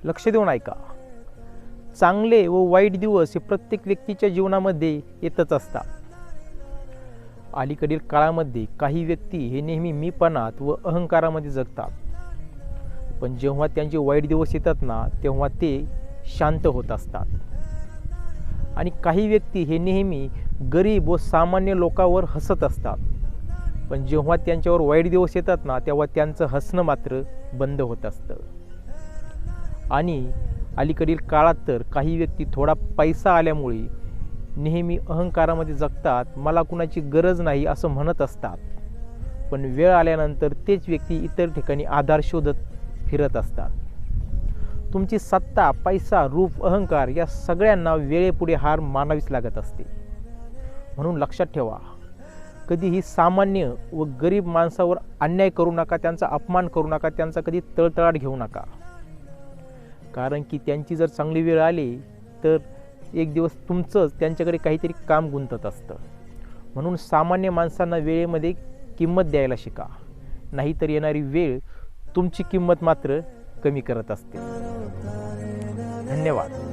लक्ष देऊन ऐका. चांगले व वाईट दिवस हे प्रत्येक व्यक्तीच्या जीवनामध्ये येतच असतात. अलीकडील काळामध्ये काही व्यक्ती हे नेहमी मीपणात व अहंकारामध्ये जगतात, पण जेव्हा त्यांचे वाईट दिवस येतात ना, तेव्हा ते शांत होत असतात. आणि काही व्यक्ती हे नेहमी गरीब व सामान्य लोकांवर हसत असतात, पण जेव्हा त्यांच्यावर वाईट दिवस येतात ना, तेव्हा त्यांचं हसणं मात्र बंद होत असतं. आणि अलीकडील काळात तर काही व्यक्ती थोडा पैसा आल्यामुळे नेहमी अहंकारामध्ये जगतात, मला कुणाची गरज नाही असं म्हणत असतात, पण वेळ आल्यानंतर तेच व्यक्ती इतर ठिकाणी आधार शोधत फिरत असतात. तुमची सत्ता, पैसा, रूप, अहंकार या सगळ्यांना वेळेपुढे हार मानावीच लागत असते. म्हणून लक्षात ठेवा, कधीही सामान्य व गरीब माणसावर अन्याय करू नका, त्यांचा अपमान करू नका, त्यांचा कधी तळतळाट घेऊ नका. कारण की त्यांची जर चांगली वेळ आली तर एक दिवस तुमचंच त्यांच्याकडे काहीतरी काम गुंतत असतं. म्हणून सामान्य माणसांना वेळेमध्ये किंमत द्यायला शिका, नाहीतर येणारी वेळ तुमची किंमत मात्र कमी करत असते. धन्यवाद.